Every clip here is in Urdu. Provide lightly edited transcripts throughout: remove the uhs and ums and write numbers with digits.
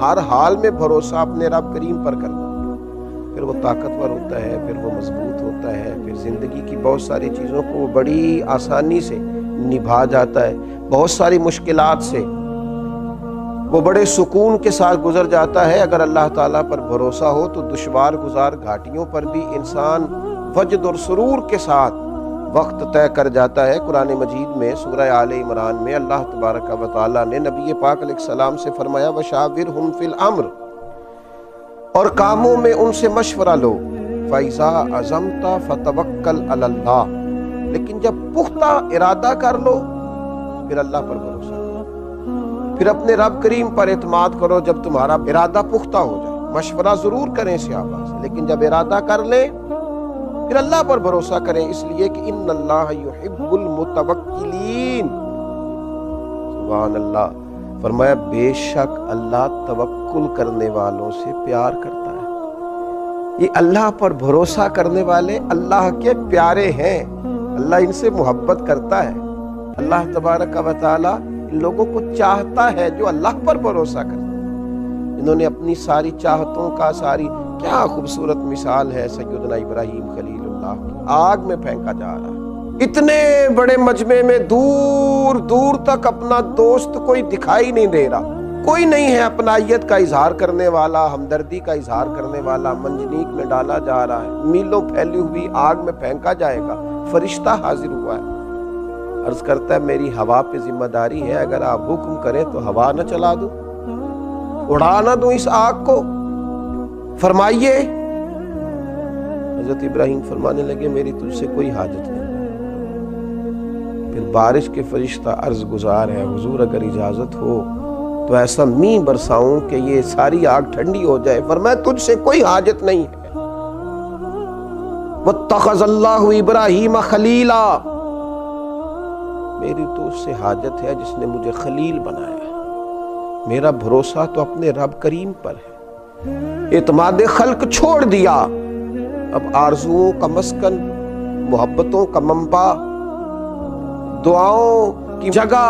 ہر حال میں بھروسہ اپنے رب کریم پر کرنا، پھر وہ طاقتور ہوتا ہے، پھر وہ مضبوط ہوتا ہے، پھر زندگی کی بہت ساری چیزوں کو بڑی آسانی سے نبھا جاتا ہے، بہت ساری مشکلات سے وہ بڑے سکون کے ساتھ گزر جاتا ہے۔ اگر اللہ تعالیٰ پر بھروسہ ہو تو دشوار گزار گھاٹیوں پر بھی انسان وجد اور سرور کے ساتھ وقت طے کر جاتا ہے۔ قرآن مجید میں سورہ آل عمران میں اللہ تبارک و تعالیٰ نے نبی پاک علیہ السلام سے فرمایا وَشَاوِرْهُمْ فِي الْأَمْرِ، اور کاموں میں ان سے مشورہ لو، فَإِذَا عَزَمْتَ فَتَوَكَّلْ عَلَى اللَّهِ، لیکن جب پختہ ارادہ کر لو پھر اللہ پر بھروسہ کرو، پھر اپنے رب کریم پر اعتماد کرو۔ جب تمہارا ارادہ پختہ ہو جائے، مشورہ ضرور کریں صحابہ سے، لیکن جب ارادہ کر لیں پھر اللہ پر بھروسہ کریں، اس لیے کہ ان اللہ یحب المتوکلین۔ سبحان اللہ، فرمایا بے شک اللہ توکل کرنے والوں سے پیار کرتا ہے۔ یہ اللہ پر بھروسہ کرنے والے اللہ کے پیارے ہیں، اللہ ان سے محبت کرتا ہے۔ اللہ تبارک و تعالی ان لوگوں کو چاہتا ہے جو اللہ پر بھروسہ کرتے ہیں، انہوں نے اپنی ساری چاہتوں کا کیا خوبصورت مثال ہے سیدنا ابراہیم خلیل اللہ کی، آگ میں پھینکا جا رہا ہے، اتنے بڑے مجمع میں دور دور تک اپنا دوست کوئی دکھائی نہیں دے رہا، کوئی نہیں ہے اپنائیت کا اظہار کرنے والا، ہمدردی کا اظہار کرنے والا، منجنیق میں ڈالا جا رہا ہے، میلوں پھیلی ہوئی آگ میں پھینکا جائے گا، فرشتہ حاضر ہوا ہے، عرض کرتا ہے میری ہوا پہ ذمہ داری ہے، اگر آپ حکم کریں تو ہوا نہ چلا دوں، اڑا نہ دوں اس آگ کو، فرمائیے۔ حضرت ابراہیم فرمانے لگے میری تجھ سے کوئی حاجت نہیں۔ پھر بارش کے فرشتہ عرض گزار ہے حضور اگر اجازت ہو تو ایسا مینہ برساؤں کہ یہ ساری آگ ٹھنڈی ہو جائے، فرمایا تجھ سے کوئی حاجت نہیں ہے۔ وَاتَّخَذَ اللَّهُ إِبْرَاهِيمَ خَلِيلًا، میری تو اس سے حاجت ہے جس نے مجھے خلیل بنایا ہے، میرا بھروسہ تو اپنے رب کریم پر ہے، اعتماد خلق چھوڑ دیا، اب آرزوؤں کا مسکن، محبتوں کا منبع، دعاؤں کی جگہ،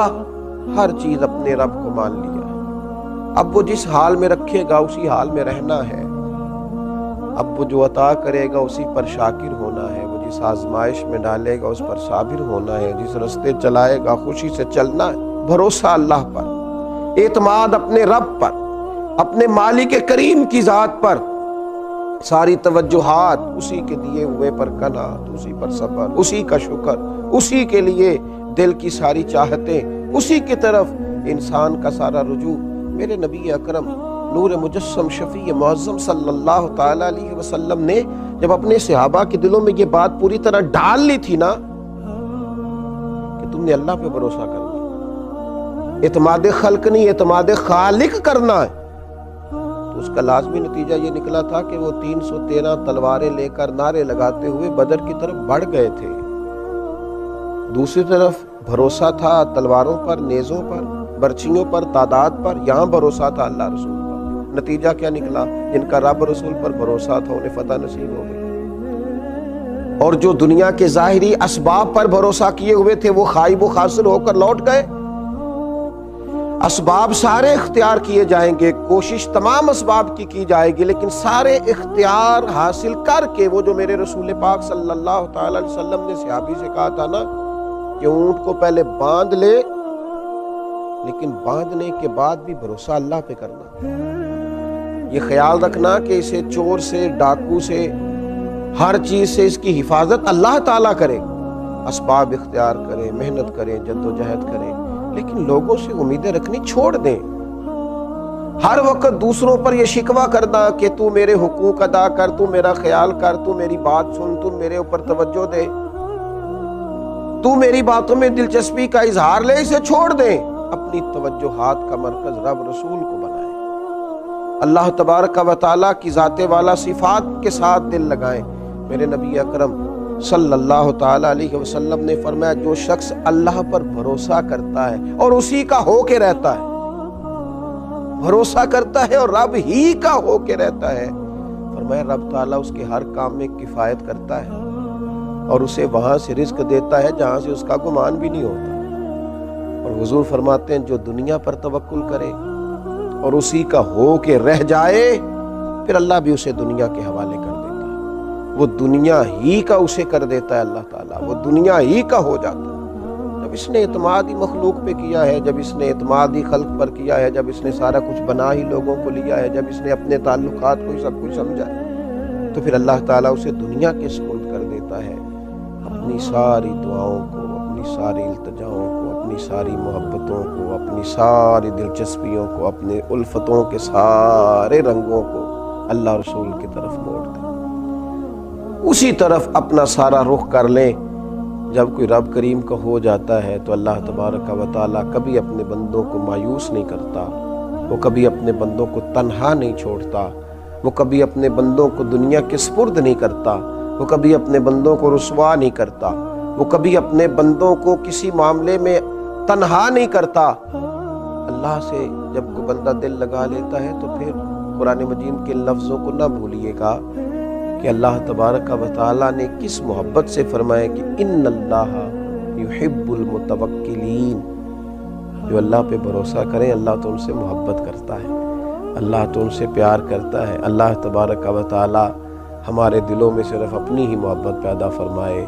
ہر چیز اپنے رب کو مان لیا۔ اب وہ جس حال میں رکھے گا اسی حال میں رہنا ہے، اب وہ جو عطا کرے گا اسی پر شاکر ہونا ہے، وہ جس آزمائش میں ڈالے گا اس پر صابر ہونا ہے، جس رستے چلائے گا خوشی سے چلنا ہے۔ بھروسہ اللہ پر، اعتماد اپنے رب پر، اپنے مالک کریم کی ذات پر، ساری توجہات اسی کے دیے ہوئے پر قناعت، اسی پر صبر، اسی کا شکر، اسی کے لیے دل کی ساری چاہتیں، اسی کی طرف انسان کا سارا رجوع۔ میرے نبی اکرم نور مجسم شفیع معظم صلی اللہ تعالی علیہ وسلم نے جب اپنے صحابہ کے دلوں میں یہ بات پوری طرح ڈال لی تھی نا کہ تم نے اللہ پہ بھروسہ کرنا، اعتماد خلق نہیں اعتماد خالق کرنا ہے، تو اس کا لازمی نتیجہ یہ نکلا تھا کہ وہ 313 تلواریں لے کر نعرے لگاتے ہوئے بدر کی طرف بڑھ گئے تھے۔ دوسری طرف بھروسہ تھا تلواروں پر، نیزوں پر، برچھیوں پر، تعداد پر، یہاں بھروسہ تھا اللہ رسول پر۔ نتیجہ کیا نکلا؟ جن کا رب رسول پر بھروسہ تھا انہیں فتح نصیب ہو گئی، اور جو دنیا کے ظاہری اسباب پر بھروسہ کیے ہوئے تھے وہ خائب و خاسر ہو کر لوٹ گئے۔ اسباب سارے اختیار کیے جائیں گے، کوشش تمام اسباب کی جائے گی، لیکن سارے اختیار حاصل کر کے وہ جو میرے رسول پاک صلی اللہ تعالی علیہ وسلم نے صحابی سے کہا تھا نا کہ اونٹ کو پہلے باندھ لے، لیکن باندھنے کے بعد بھی بھروسہ اللہ پہ کرنا، یہ خیال رکھنا کہ اسے چور سے، ڈاکو سے، ہر چیز سے اس کی حفاظت اللہ تعالیٰ کرے، اسباب اختیار کریں، محنت کریں، جد و جہد کریں، لیکن لوگوں سے امیدیں رکھنی چھوڑ دیں۔ ہر وقت دوسروں پر یہ شکوہ کرنا کہ تو میرے حقوق ادا کر، تو میرا خیال کر، تو میری بات سن، تو میرے اوپر توجہ دے، تو میری باتوں میں دلچسپی کا اظہار لے، اسے چھوڑ دیں، اپنی توجہات کا مرکز رب رسول کو بنائیں، اللہ تبارک و تعالیٰ کی ذات والا صفات کے ساتھ دل لگائیں۔ میرے نبی اکرم صلی اللہ تعالی علیہ وسلم نے فرمایا جو شخص اللہ پر بھروسہ کرتا ہے اور اسی کا ہو کے رہتا ہے، بھروسہ کرتا ہے اور رب ہی کا ہو کے رہتا ہے، فرمایا رب تعالیٰ اس کے ہر کام میں کفایت کرتا ہے اور اسے وہاں سے رزق دیتا ہے جہاں سے اس کا گمان بھی نہیں ہوتا۔ اور حضور فرماتے ہیں جو دنیا پر توکل کرے اور اسی کا ہو کے رہ جائے، پھر اللہ بھی اسے دنیا کے حوالے کر دیتا ہے، وہ دنیا ہی کا اسے کر دیتا ہے اللہ تعالیٰ، وہ دنیا ہی کا ہو جاتا ہے۔ جب اس نے اعتماد ہی مخلوق پہ کیا ہے، جب اس نے اعتماد ہی خلق پر کیا ہے، جب اس نے سارا کچھ بنا ہی لوگوں کو لیا ہے، جب اس نے اپنے تعلقات کو سب کچھ سمجھا ہے، تو پھر اللہ تعالیٰ اسے دنیا کے سپرد کر دیتا ہے، اپنی ساری دعاؤں کو، اپنی ساری التجاؤں کو، اپنی ساری محبتوں کو، اپنی ساری دلچسپیوں کو، اپنے الفتوں کے سارے رنگوں کو اللہ رسول کی طرف موڑ دیں، اسی طرف اپنا سارا رخ کر لیں۔ جب کوئی رب کریم کا ہو جاتا ہے تو اللہ تبارک و تعالیٰ کبھی اپنے بندوں کو مایوس نہیں کرتا، وہ کبھی اپنے بندوں کو تنہا نہیں چھوڑتا، وہ کبھی اپنے بندوں کو دنیا کے سپرد نہیں کرتا، وہ کبھی اپنے بندوں کو رسوا نہیں کرتا، وہ کبھی اپنے بندوں کو کسی معاملے میں تنہا نہیں کرتا۔ اللہ سے جب کوئی بندہ دل لگا لیتا ہے تو پھر قرآن مجید کے لفظوں کو نہ بھولیے گا کہ اللہ تبارک و تعالیٰ نے کس محبت سے فرمایا کہ ان اللہ یحب المتوکلین، جو اللہ پہ بھروسہ کریں اللہ تو ان سے محبت کرتا ہے، اللہ تو ان سے پیار کرتا ہے۔ اللہ تبارک و تعالیٰ ہمارے دلوں میں صرف اپنی ہی محبت پیدا فرمائے۔